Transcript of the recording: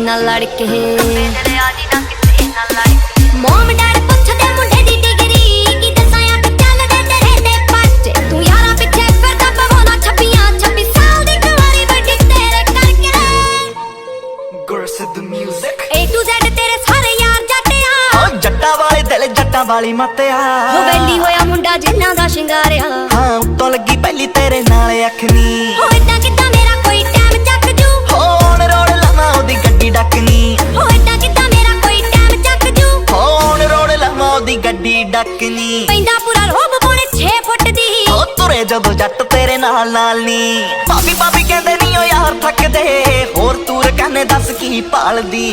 ना लड़के mom dad पुछदे मुंडे दी डिग्री की दसाया कि चलदे तेरे ते पाचे तू यारा पिछे फिरदा पवाउंदा छब्बियां 26 साल दी कुंवारी बड़ी तेरे करके Girls of the music A to Z तेरे सारे यार जट्टिया हाँ जट्टा वाले दिल जट्टा वाली मत्या हो वेली होया मुंडा जिन्ना दा शिंगारिया हाँ उत्तों लगी पहली तेरे नाल अखनी हो इदां किदां मेरा कोई टाइम चक जू होण रोड लावां ओदी गड्डी डकनी हो इदां किदां मेरा कोई टाइम चक जू होण रोड लावां ओदी गड्डी डकनी पैंदा पूरा रोब पौने 6 फुट दी ओ तुरे जदों जट तेरे नाल नाल नी भाभी भाभी कहंदे नी ओ यार थकदे होर तूर कहने दस की भालदी